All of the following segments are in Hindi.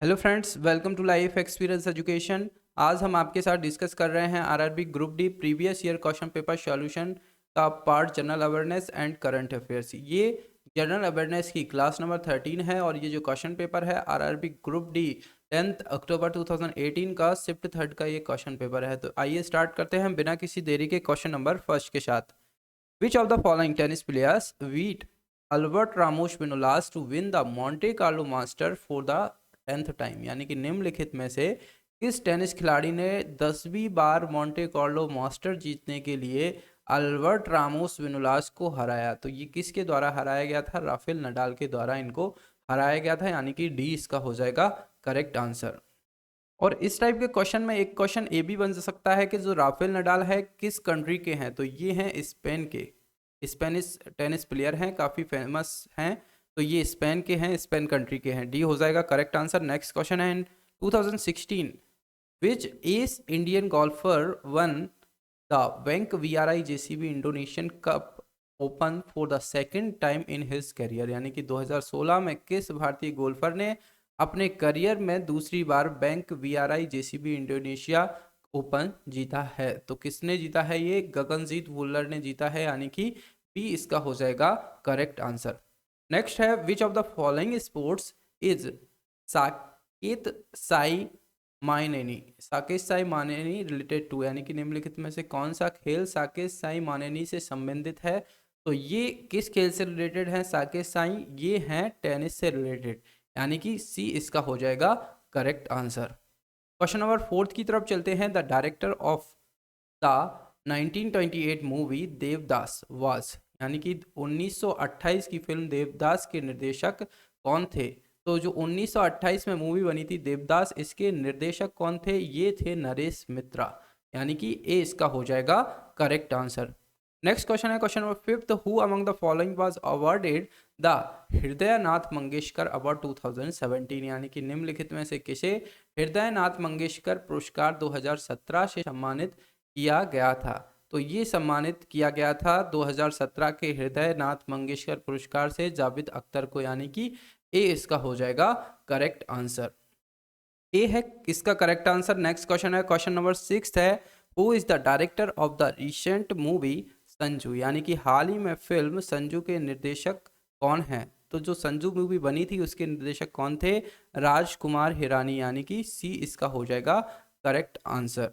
Hello friends, welcome to life experience education. आज हम आपके साथ डिस्कस कर रहे हैं RRB group D previous year question paper solution का part general awareness and current affairs. ये जनरल अवेयरनेस की क्लास नंबर 13 है और ये जो क्वेश्चन पेपर है आरआरबी ग्रुप डी 10 अक्टूबर 2018 का शिफ्ट थर्ड का ये क्वेश्चन पेपर है। तो आइए स्टार्ट करते हैं बिना किसी देरी के क्वेश्चन नंबर फर्स्ट के साथ। Which of the following tennis players beat Albert Ramos Vinolas to win the Monte Carlo master for the 10th time, यानी कि निम्नलिखित में से किस टेनिस खिलाड़ी ने 10वीं बार मॉन्टे कार्लो मास्टर जीतने के लिए अल्बर्ट रामोस विनोलास को हराया? तो ये किसके द्वारा हराया गया था? राफेल नडाल के द्वारा इनको हराया गया था, यानी कि डी इसका हो जाएगा करेक्ट आंसर। और इस टाइप के क्वेश्चन में एक क्वेश्चन ए भी बन सकता है कि जो राफेल नडाल है किस कंट्री के हैं? तो ये हैं स्पेन के, स्पेनिश टेनिस प्लेयर हैं, काफ़ी फेमस हैं। तो ये स्पेन के हैं, स्पेन कंट्री के हैं। डी हो जाएगा करेक्ट आंसर। नेक्स्ट क्वेश्चन है in 2016 which as Indian golfer won the bank VRI JCB Indonesian cup open for the second time in his career, यानी कि 2016 में किस भारतीय गोल्फर ने अपने करियर में दूसरी बार bank VRI JCB Indonesia open जीता है? तो किसने जीता है? ये गगनजीत भुल्लर ने जीता है, यानी कि बी इसका हो जाएगा करेक्ट आंसर। नेक्स्ट है which of the following sports is Saket Sai Maneni, Saket Sai Maneni related to, यानी कि निम्नलिखित में से कौन सा खेल साकेत साई मानेनी से संबंधित है? तो ये किस खेल से रिलेटेड है साकेत साई? ये हैं टेनिस से रिलेटेड, यानी कि सी इसका हो जाएगा correct answer. Question number fourth की तरफ चलते हैं। The director of the 1928 movie Devdas was, यानी कि 1928 की फिल्म देवदास के निर्देशक कौन थे? तो जो 1928 में मूवी बनी थी देवदास, इसके निर्देशक कौन थे? ये थे नरेश मित्रा, यानी कि ए इसका हो जाएगा करेक्ट आंसर। नेक्स्ट क्वेश्चन है question number fifth. Who among the following was awarded the Hridaynath Mangeshkar award 2017, यानी कि निम्नलिखित में से किसे हृदयनाथ मंगेशकर पुरस्कार 2017 से सम्मानित किया गया था? तो ये सम्मानित किया गया था 2017 के हृदयनाथ मंगेशकर पुरस्कार से जावेद अख्तर को, यानी कि ए इसका हो जाएगा करेक्ट आंसर। ए है इसका करेक्ट आंसर। नेक्स्ट क्वेश्चन है क्वेश्चन नंबर सिक्स है। Who is the director of the recent movie Sanju, यानी कि हाल ही में फिल्म संजू के निर्देशक कौन है? तो जो संजू मूवी बनी थी उसके निर्देशक कौन थे? राजकुमार हिरानी, यानी कि सी इसका हो जाएगा करेक्ट आंसर।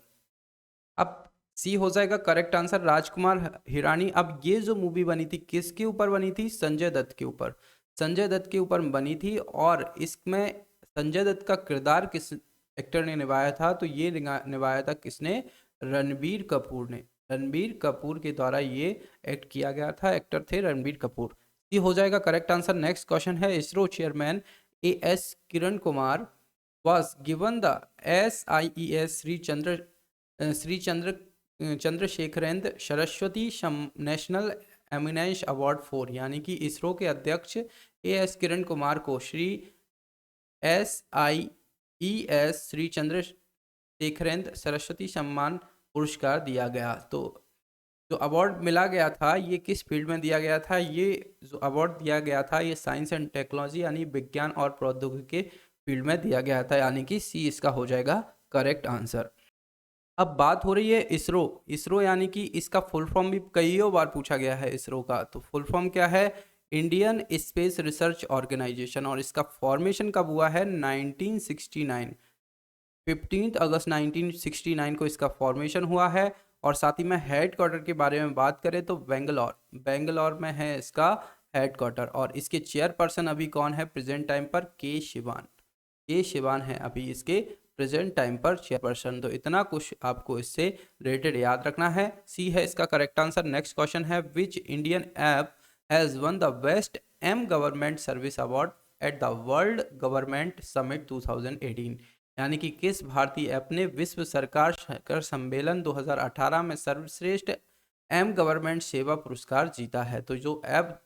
अब सी हो जाएगा करेक्ट आंसर राजकुमार हिरानी। अब ये जो मूवी बनी थी किसके ऊपर बनी थी? संजय दत्त के ऊपर, संजय दत्त के ऊपर बनी थी। और इसमें संजय दत्त का किरदार किस एक्टर ने निभाया था? तो ये निभाया था किसने? रणबीर कपूर ने। रणबीर कपूर के द्वारा ये एक्ट किया गया था, एक्टर थे रणबीर कपूर। ये हो जाएगा करेक्ट आंसर। नेक्स्ट क्वेश्चन है ISRO chairman AS Kiran Kumar was given the SIES Chandrashekharendra Saraswati national eminence award for, यानी कि इसरो के अध्यक्ष AS किरण कुमार को श्री SIES श्री चंद्रशेखरेंद्र सरस्वती सम्मान पुरस्कार दिया गया। तो जो अवार्ड मिला गया था ये किस फील्ड में दिया गया था? ये जो अवार्ड दिया गया था ये साइंस एंड टेक्नोलॉजी यानी विज्ञान और प्रौद्योगिकी के फील्ड में दिया गया था, यानी कि सी इसका हो जाएगा करेक्ट आंसर। अब बात हो रही है इसरो। इसरो यानी कि इसका फुल फॉर्म भी कईयों बार पूछा गया है इसरो का। तो फुल फॉर्म क्या है? Indian space research organisation. और इसका फॉर्मेशन कब हुआ है? 1969, 15 अगस्त 1969 को इसका फॉर्मेशन हुआ है। और साथ ही में हेड क्वार्टर के बारे में बात करें तो बेंगलोर, बेंगलोर में है इसका हेड क्वार्टर। और इसके चेयरपर्सन अभी कौन है प्रेजेंट टाइम पर? के शिवान, के शिवान है अभी इसके प्रेजेंट टाइम पर चेयरपर्सन। तो इतना कुछ आपको इससे रिलेटेड याद रखना है। सी है इसका करेक्ट आंसर। नेक्स्ट क्वेश्चन है which Indian app has won the best M government service award at the world government summit 2018, यानी कि किस भारतीय ऐप ने विश्व सरकार शिखर सम्मेलन 2018 में सर्वश्रेष्ठ एम गवर्नमेंट सेवा पुरस्कार जीता है? तो जो ऐप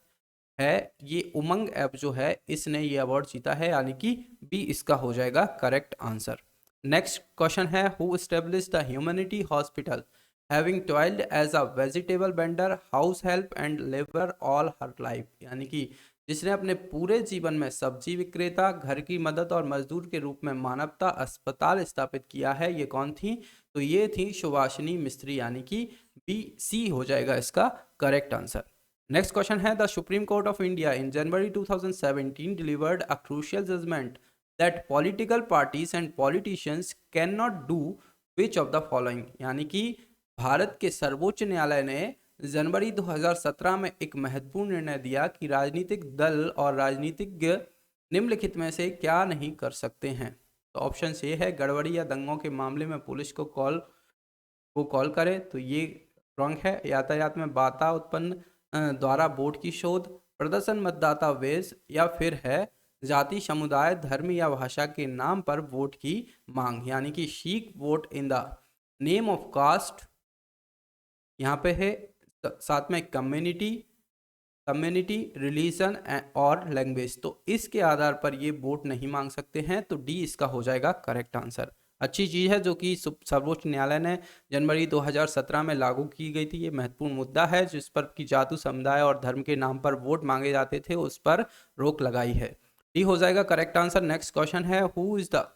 है ये उमंग ऐप जो है इसने ये अवार्ड जीता है, यानी कि बी इसका हो जाएगा करेक्ट आंसर। नेक्स्ट क्वेश्चन है who establish the humanity hospital having toiled as a vegetable vendor house help and labour all her life, यानी कि जिसने अपने पूरे जीवन में सब्जी विक्रेता, घर की मदद और मजदूर के रूप में मानवता अस्पताल स्थापित किया है, ये कौन थी? तो ये थी सुभाषिनी मिस्त्री, यानी कि बी सी हो जाएगा इसका करेक्ट आंसर। नेक्स्ट क्वेश्चन है, the supreme court of India in January 2017 delivered a crucial judgment that political parties and politicians can not do which of the following, यानी कि भारत के सर्वोच्च न्यायालय ने जनवरी 2017 में एक महत्वपूर्ण निर्णय दिया कि राजनीतिक दल और राजनीतिज्ञ निम्नलिखित में से क्या नहीं कर सकते हैं। तो ऑप्शन ए है गड़बड़ी या दंगों के मामले में पुलिस को कॉल करे, तो ये रॉन्ग है। यातायात में बाधा उत्पन्न द्वारा वोट की शोध, प्रदर्शन मतदाता वेश, या फिर है जाति, समुदाय, धर्म या भाषा के नाम पर वोट की मांग, यानी कि seek vote in the name of caste, यहाँ पे है साथ में कम्युनिटी रिलीजन और लैंग्वेज। तो इसके आधार पर ये वोट नहीं मांग सकते हैं, तो डी इसका हो जाएगा करेक्ट आंसर। अच्छी चीज़ है जो कि सर्वोच्च न्यायालय ने जनवरी 2017 में लागू की गई थी। ये महत्वपूर्ण मुद्दा है जिस पर कि जाति, समुदाय और धर्म के नाम पर वोट मांगे जाते थे, उस पर रोक लगाई है। डी हो जाएगा करेक्ट आंसर। नेक्स्ट क्वेश्चन है, who is the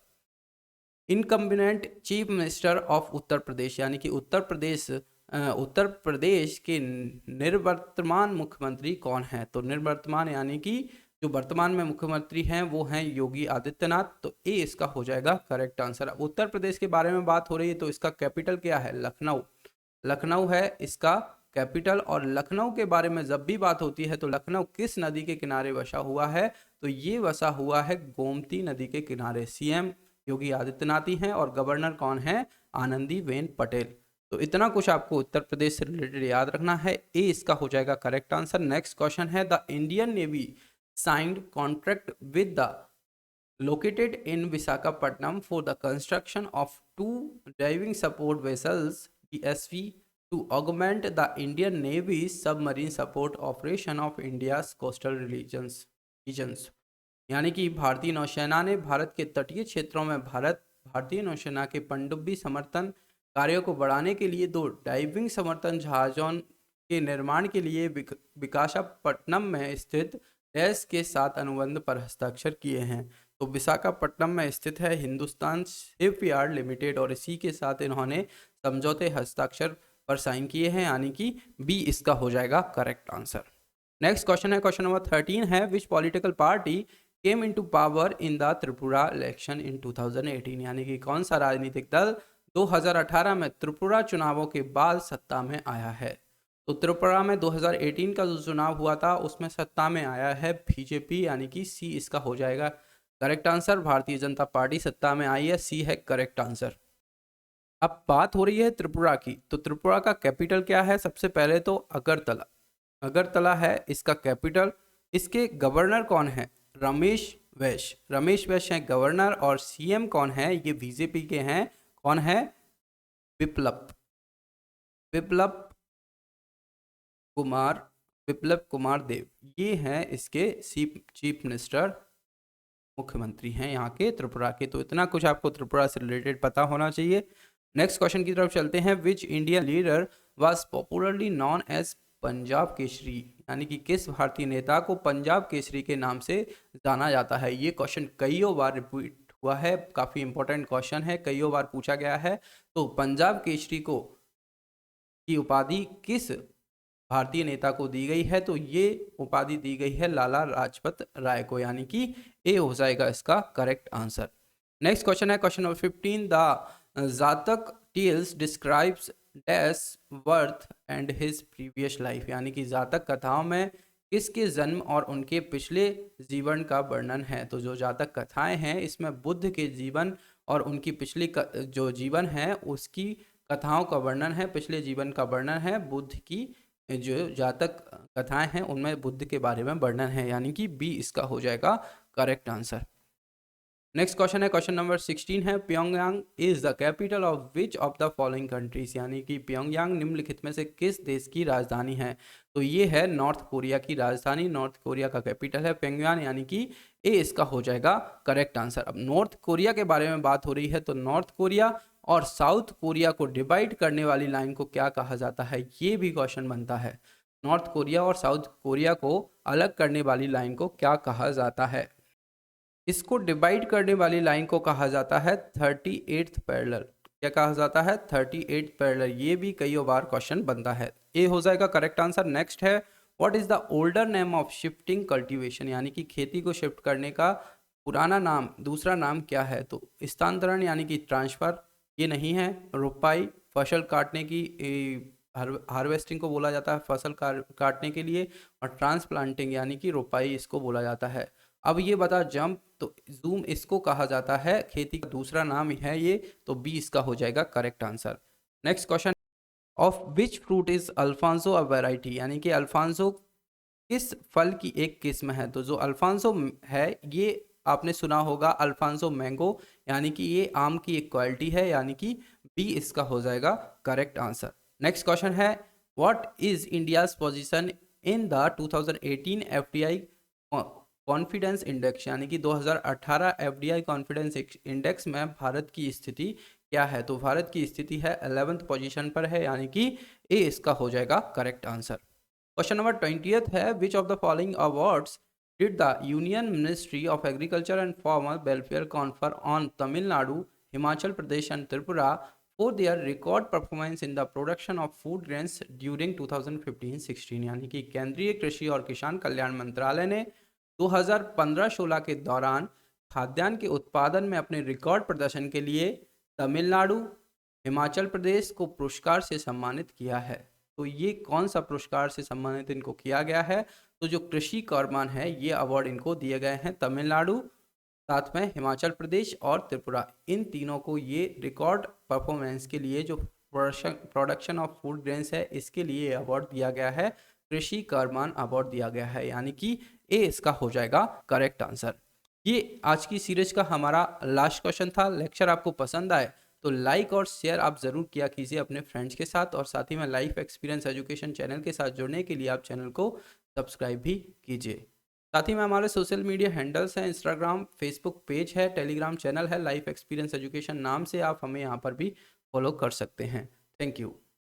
incumbent chief minister of Uttar Pradesh, यानी कि उत्तर प्रदेश के निर्वर्तमान मुख्यमंत्री कौन है? तो निर्वर्तमान यानी कि जो वर्तमान में मुख्यमंत्री हैं वो हैं योगी आदित्यनाथ, तो ए इसका हो जाएगा करेक्ट आंसर। अब उत्तर प्रदेश के बारे में बात हो रही है तो इसका कैपिटल क्या है? लखनऊ है इसका कैपिटल। और लखनऊ के बारे में जब भी बात होती है तो लखनऊ किस नदी के किनारे बसा हुआ है? तो ये बसा हुआ है गोमती नदी के किनारे। सीएम योगी आदित्यनाथ ही हैं और गवर्नर कौन है? आनंदीबेन पटेल। तो इतना कुछ आपको उत्तर प्रदेश से रिलेटेड याद रखना है। ए इसका हो जाएगा करेक्ट आंसर। नेक्स्ट क्वेश्चन है, the Indian navy signed contract with the located in Visakhapatnam for the construction of 2 diving support vessels DSV to augment the Indian Navy's submarine support operation of India's coastal regions। यानी कि भारतीय नौसेना ने भारत के तटीय क्षेत्रों में भारतीय नौसेना के पनडुब्बी समर्थन कार्यों को बढ़ाने के लिए 2 डाइविंग समर्थन जहाजों के निर्माण के लिए विशाखापट्टनम में स्थित डैश के साथ अनुबंध पर हस्ताक्षर किए हैं। तो विशाखापट्टनम में स्थित है हिंदुस्तान शिपयार्ड लिमिटेड और इसी के साथ इन्होंने समझौते हस्ताक्षर पर साइन किए हैं, यानी कि बी इसका हो जाएगा करेक्ट आंसर। नेक्स्ट क्वेश्चन है, क्वेश्चन नंबर 13 है, विच political party came into power in the Tripura election in 2018, यानी कि कौन सा राजनीतिक दल 2018 में त्रिपुरा चुनावों के बाद सत्ता में आया है? तो त्रिपुरा में 2018 का जो चुनाव हुआ था उसमें सत्ता में आया है बीजेपी, यानी कि सी इसका हो जाएगा correct answer. Bharatiya Janata party सत्ता में आई है, सी है करेक्ट आंसर। अब बात हो रही है त्रिपुरा की, तो त्रिपुरा का कैपिटल क्या है? सबसे पहले तो अगरतला है इसका कैपिटल। इसके गवर्नर कौन है? रमेश वैश हैं गवर्नर। और सीएम कौन है? ये बीजेपी के हैं। कौन है? विप्लव कुमार देव, ये हैं इसके चीफ मिनिस्टर, मुख्यमंत्री हैं यहाँ के त्रिपुरा के। तो इतना कुछ आपको त्रिपुरा से रिलेटेड पता होना चाहिए। नेक्स्ट क्वेश्चन की तरफ चलते हैं, which Indian leader was popularly known as Punjab Kesari, यानी कि किस भारतीय नेता को पंजाब केसरी के नाम से जाना जाता है? ये क्वेश्चन कई बार रिपीट हुआ है, काफ़ी इंपॉर्टेंट क्वेश्चन है, कई बार पूछा गया है। तो पंजाब केसरी की उपाधि किस भारतीय नेता को दी गई है? तो ये उपाधि दी गई है लाला लाजपत राय को, यानी कि ए हो जाएगा इसका करेक्ट आंसर। नेक्स्ट क्वेश्चन है, question number 15, the Jataka tales describes dash worth and his previous life, यानी कि जातक कथाओं में किसके जन्म और उनके पिछले जीवन का वर्णन है? तो जो जातक कथाएं हैं इसमें बुद्ध के जीवन और उनकी पिछली जो जीवन है उसकी कथाओं का वर्णन है, पिछले जीवन का वर्णन है। बुद्ध की जो जातक कथाएं हैं उनमें बुद्ध के बारे में वर्णन है, यानी कि बी इसका हो जाएगा करेक्ट आंसर। नेक्स्ट क्वेश्चन है, क्वेश्चन नंबर 16 है, Pyongyang is the capital of which of the following countries, यानी कि प्योंगयांग निम्नलिखित में से किस देश की राजधानी है? तो ये है नॉर्थ कोरिया की राजधानी, नॉर्थ कोरिया का कैपिटल है प्योंगयांग, यानी कि ए इसका हो जाएगा करेक्ट आंसर। अब नॉर्थ कोरिया के बारे में बात हो रही है तो नॉर्थ कोरिया और साउथ कोरिया को डिवाइड करने वाली लाइन को क्या कहा जाता है? ये भी क्वेश्चन बनता है। नॉर्थ कोरिया और साउथ कोरिया को अलग करने वाली लाइन को क्या कहा जाता है? इसको डिवाइड करने वाली लाइन को कहा जाता है 38th पैरेलल। क्या कहा जाता है? 38th parallel. ये भी कई बार क्वेश्चन बनता है। ए हो जाएगा करेक्ट आंसर। नेक्स्ट है, what is the older name of shifting cultivation, यानी कि खेती को शिफ्ट करने का पुराना नाम, दूसरा नाम क्या है? तो स्थानांतरण यानी कि ट्रांसफर, ये नहीं है। रोपाई फसल काटने की, हार्वेस्टिंग को बोला जाता है फसल काटने के लिए, और ट्रांसप्लांटिंग यानी कि रोपाई इसको बोला जाता है। अब ये बता जंप, तो जूम इसको कहा जाता है, खेती का दूसरा नाम है ये, तो बी इसका हो जाएगा correct answer. Next question, of which fruit is Alphonso a variety, यानी कि अल्फांसो किस फल की एक किस्म है? तो जो अल्फांसो है ये आपने सुना होगा अल्फांसो मैंगो, यानी कि ये आम की एक क्वालिटी है, यानी कि बी इसका हो जाएगा करेक्ट आंसर। नेक्स्ट क्वेश्चन है, what is India's position in the 2018 FDI confidence index, यानी कि 2018 एफडीआई कॉन्फिडेंस इंडेक्स में भारत की स्थिति क्या है? तो भारत की स्थिति है 11th पोजीशन पर है, यानी कि ए इसका हो जाएगा correct answer. Question number 20th है, which of the following awards did the union ministry of agriculture and farmer welfare confer on Tamil Nadu, Himachal Pradesh and Tripura for their record performance in the production of food grains during 2015-16, यानी कि केंद्रीय कृषि और किसान कल्याण मंत्रालय ने 2015-16 के दौरान खाद्यान्न के उत्पादन में अपने रिकॉर्ड प्रदर्शन के लिए तमिलनाडु, हिमाचल प्रदेश को पुरस्कार से सम्मानित किया है। तो ये कौन सा पुरस्कार से सम्मानित इनको किया गया है? तो जो कृषि कर्मण है ये अवार्ड इनको दिए गए हैं, तमिलनाडु, साथ में हिमाचल प्रदेश और त्रिपुरा, इन तीनों को ये रिकॉर्ड परफॉर्मेंस के लिए जो प्रोडक्शन ऑफ फूड ग्रेन्स है इसके लिए अवार्ड दिया गया है, कृषि कर्मण अवार्ड दिया गया है, यानी कि ए इसका हो जाएगा करेक्ट आंसर। ये आज की सीरीज का हमारा लास्ट क्वेश्चन था। लेक्चर आपको पसंद आए तो लाइक और शेयर आप ज़रूर किया कीजिए अपने फ्रेंड्स के साथ, और साथ ही में लाइफ एक्सपीरियंस एजुकेशन चैनल के साथ जुड़ने के लिए आप चैनल को सब्सक्राइब भी कीजिए। साथ ही में हमारे सोशल मीडिया हैंडल्स हैं, इंस्टाग्राम, फेसबुक पेज है, टेलीग्राम चैनल है, लाइफ एक्सपीरियंस एजुकेशन नाम से आप हमें यहाँ पर भी फॉलो कर सकते हैं। Thank you.